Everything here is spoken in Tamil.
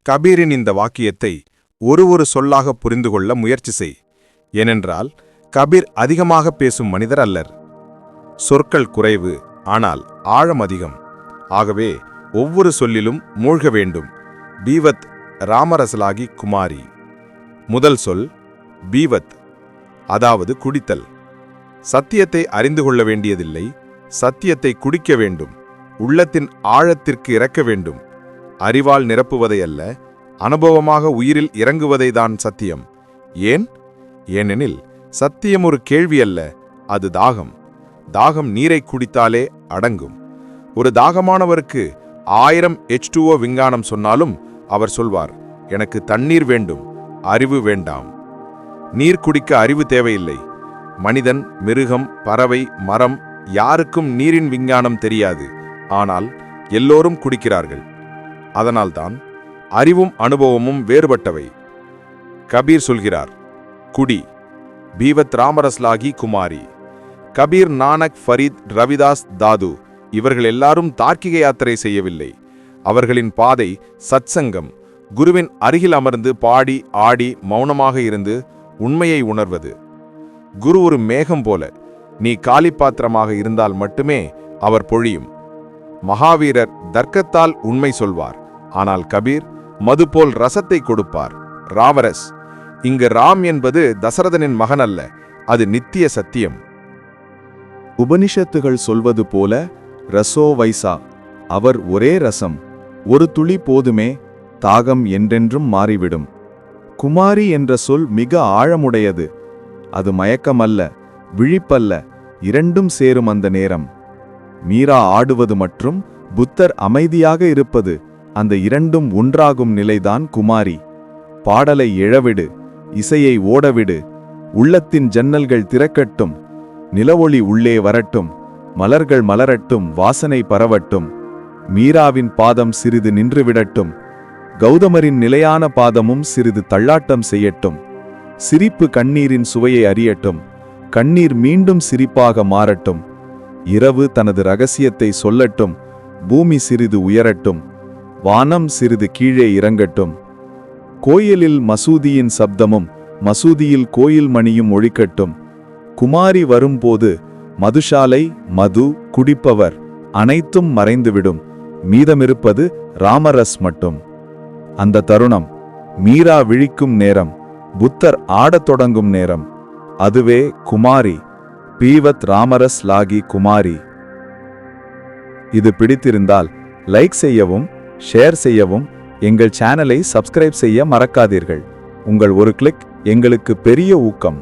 கபீரின் இந்த வாக்கியத்தை ஒரு சொல்லாக புரிந்து கொள்ள முயற்சி செய். ஏனென்றால் கபீர் அதிகமாக பேசும் மனிதர் அல்லர். சொற்கள் குறைவு, ஆனால் ஆழம் அதிகம். ஆகவே ஒவ்வொரு சொல்லிலும் மூழ்க வேண்டும். பீவத் ராமரசலாகி குமாரி. முதல் சொல் பீவத், அதாவது குடித்தல். சத்தியத்தை அறிந்து கொள்ள வேண்டியதில்லை, சத்தியத்தை குடிக்க வேண்டும். உள்ளத்தின் ஆழத்திற்கு இறக்க வேண்டும். அறிவால் நிரப்புவதை அல்ல, அனுபவமாக உயிரில் இறங்குவதை தான் சத்தியம். ஏனெனில் சத்தியம் ஒரு கேள்வி அல்ல, அது தாகம். தாகம் நீரை குடித்தாலே அடங்கும். ஒரு தாகமானவருக்கு 1000 H2O விஞ்ஞானம் சொன்னாலும் அவர் சொல்வார், எனக்கு தண்ணீர் வேண்டும், அறிவு வேண்டாம். நீர் குடிக்க அறிவு தேவையில்லை. மனிதன், மிருகம், பறவை, மரம் யாருக்கும் நீரின் விஞ்ஞானம் தெரியாது. ஆனால் எல்லோரும் குடிக்கிறார்கள். அதனால்தான் அறிவும் அனுபவமும் வேறுபட்டவை. கபீர் சொல்கிறார், குடி. பீவத் ராமரஸ்லாகி குமாரி. கபீர், நானக், ஃபரீத், ரவிதாஸ், தாது இவர்கள் எல்லாரும் தார்க்கிக யாத்திரை செய்யவில்லை. அவர்களின் பாதை சத்சங்கம், குருவின் அருகில் அமர்ந்து பாடி ஆடி மௌனமாக இருந்து உண்மையை உணர்வது. குரு ஒரு மேகம் போல, நீ காலி பாத்திரமாக இருந்தால் மட்டுமே அவர் பொழியும். மகாவீரர் தர்க்கத்தால் உண்மை சொல்வார், ஆனால் கபீர் மது போல் ரசத்தை கொடுப்பார். ராவரஸ். இங்கு ராம் என்பது தசரதனின் மகன் அல்ல, அது நித்திய சத்தியம். உபனிஷத்துகள் சொல்வது போல ரசோ வைசா, அவர் ஒரே ரசம், ஒரு துளி போதுமே, தாகம் என்றென்றும் மாறிவிடும். குமாரி என்ற சொல் மிக ஆழமுடையது. அது மயக்கமல்ல, விழிப்பல்ல, இரண்டும் சேரும் அந்த நேரம். மீரா ஆடுவது மற்றும் புத்தர் அமைதியாக இருப்பது, அந்த இரண்டும் ஒன்றாகும் நிலைதான் குமாரி. பாடலை எழவிடு, இசையை ஓடவிடு, உள்ளத்தின் ஜன்னல்கள் திறக்கட்டும், நிலவொளி உள்ளே வரட்டும், மலர்கள் மலரட்டும், வாசனை பரவட்டும். மீராவின் பாதம் சிறிது நின்றுவிடட்டும், கௌதமரின் நிலையான பாதமும் சிறிது தள்ளாட்டம் செய்யட்டும். சிரிப்பு கண்ணீரின் சுவையை அறியட்டும், கண்ணீர் மீண்டும் சிரிப்பாக மாறட்டும். இரவு தனது ரகசியத்தை சொல்லட்டும், பூமி சிறிது உயரட்டும், வானம் சிறிது கீழே இறங்கட்டும். கோயிலில் மசூதியின் சப்தமும் மசூதியில் கோயில் மணியும் ஒழிக்கட்டும். குமாரி வரும்போது மதுஷாலை, மது, குடிப்பவர் அனைத்தும் மறைந்துவிடும். மீதமிருப்பது ராமரஸ் மட்டும். அந்த தருணம் மீரா விழிக்கும் நேரம், புத்தர் ஆடத் தொடங்கும் நேரம். அதுவே குமாரி. பீவத் ராமரஸ் லாகி குமாரி. இது பிடித்திருந்தால் லைக் செய்யவும், ஷேர் செய்யவும், எங்கள் சேனலை சப்ஸ்கிரைப் செய்ய மறக்காதீர்கள். உங்கள் ஒரு கிளிக் எங்களுக்கு பெரிய ஊக்கம்.